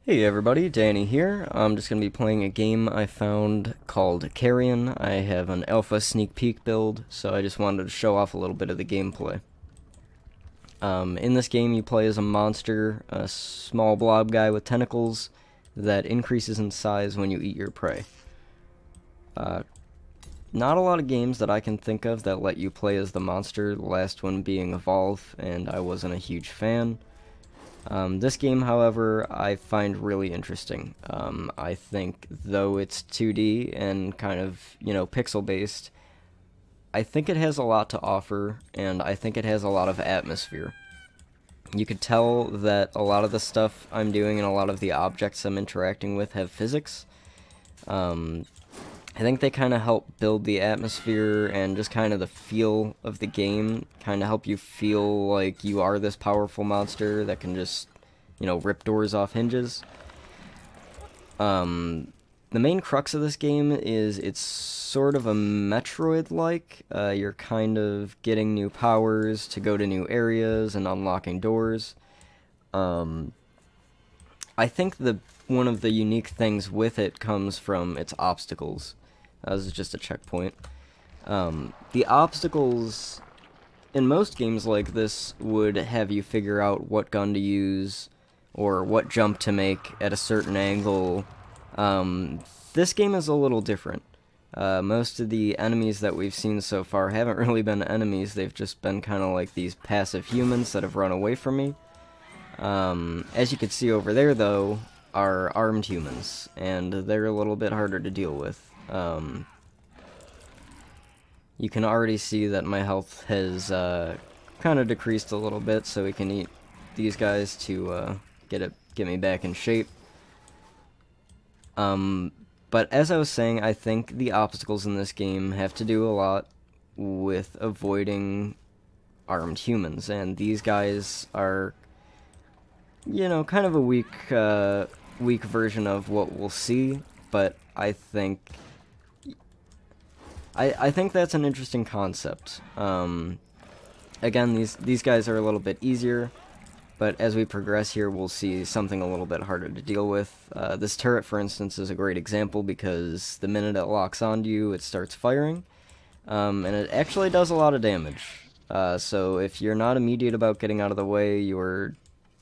Hey everybody, Danny here. I'm just going to be playing a game I found called Carrion. I have an alpha sneak peek build, so I just wanted to show off a little bit of the gameplay. In this game, you play as a monster, a small blob guy with tentacles that increases in size when you eat your prey. Not a lot of games that I can think of that let you play as the monster, the last one being Evolve, and I wasn't a huge fan. This game, however, I find really interesting. I think, though it's 2D and kind of, pixel-based, I think it has a lot to offer, and I think it has a lot of atmosphere. You could tell that a lot of the stuff I'm doing and a lot of the objects I'm interacting with have physics. I think they kind of help build the atmosphere and just kind of the feel of the game, kind of help you feel like you are this powerful monster that can just, rip doors off hinges. The main crux of this game is it's sort of a Metroid-like. You're kind of getting new powers to go to new areas and unlocking doors. I think one of the unique things with it comes from its obstacles. This is just a checkpoint. The obstacles in most games like this would have you figure out what gun to use or what jump to make at a certain angle. This game is a little different. Most of the enemies that we've seen so far haven't really been enemies. They've just been kind of like these passive humans that have run away from me. As you can see over there, though, are armed humans, and they're a little bit harder to deal with. You can already see that my health has kind of decreased a little bit, so we can eat these guys to get me back in shape. But as I was saying, I think the obstacles in this game have to do a lot with avoiding armed humans, and these guys are, kind of a weak version of what we'll see, but I think that's an interesting concept. Again, these guys are a little bit easier, but as we progress here, we'll see something a little bit harder to deal with. This turret, for instance, is a great example because the minute it locks onto you, it starts firing, and it actually does a lot of damage. So if you're not immediate about getting out of the way, you're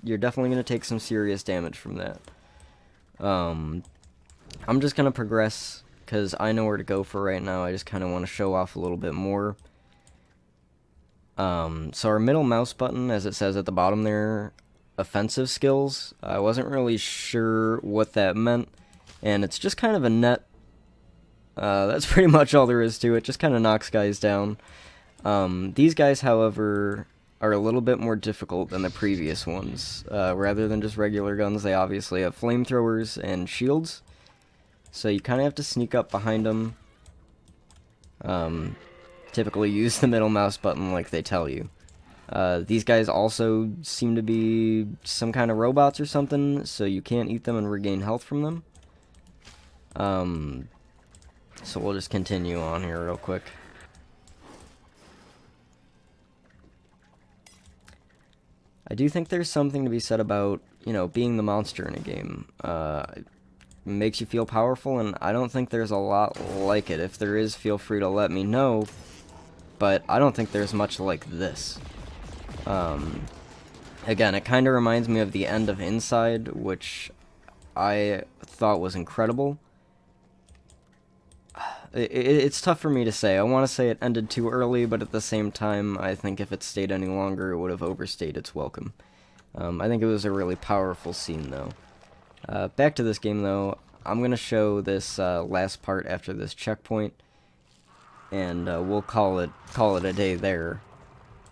definitely going to take some serious damage from that. I'm just going to progress because I know where to go for right now. I just kind of want to show off a little bit more. So our middle mouse button, as it says at the bottom there, offensive skills. I wasn't really sure what that meant, and it's just kind of a net. That's pretty much all there is to it. Just kind of knocks guys down. These guys, however, are a little bit more difficult than the previous ones. Rather than just regular guns, they obviously have flamethrowers and shields. So you kind of have to sneak up behind them. Typically use the middle mouse button like they tell you. These guys also seem to be some kind of robots or something, so you can't eat them and regain health from them. So we'll just continue on here real quick. I do think there's something to be said about, being the monster in a game. It makes you feel powerful, and I don't think there's a lot like it. If there is, feel free to let me know, but I don't think there's much like this. Again, it kind of reminds me of the end of Inside, which I thought was incredible. It's tough for me to say. I want to say it ended too early, but at the same time, I think if it stayed any longer, it would have overstayed its welcome. I think it was a really powerful scene, though. Back to this game, though. I'm going to show this last part after this checkpoint, and we'll call it a day there.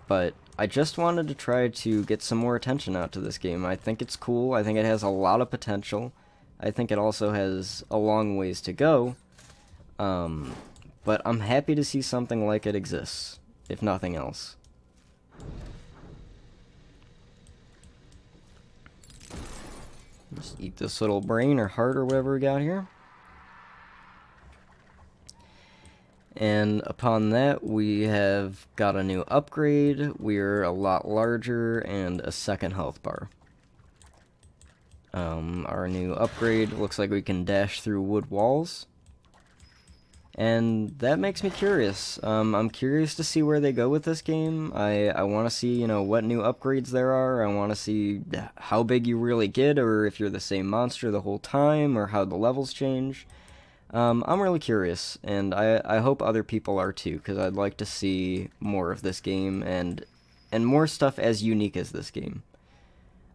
But I just wanted to try to get some more attention out to this game. I think it's cool. I think it has a lot of potential. I think it also has a long ways to go. But I'm happy to see something like it exists, if nothing else. Just eat this little brain or heart or whatever we got here. And upon that, we have got a new upgrade. We're a lot larger and a second health bar. Our new upgrade looks like we can dash through wood walls. And that makes me curious. I'm curious to see where they go with this game. I want to see, what new upgrades there are. I want to see how big you really get, or if you're the same monster the whole time, or how the levels change. I'm really curious, and I hope other people are too, because I'd like to see more of this game, and more stuff as unique as this game.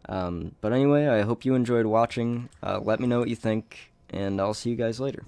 But anyway, I hope you enjoyed watching. Let me know what you think, and I'll see you guys later.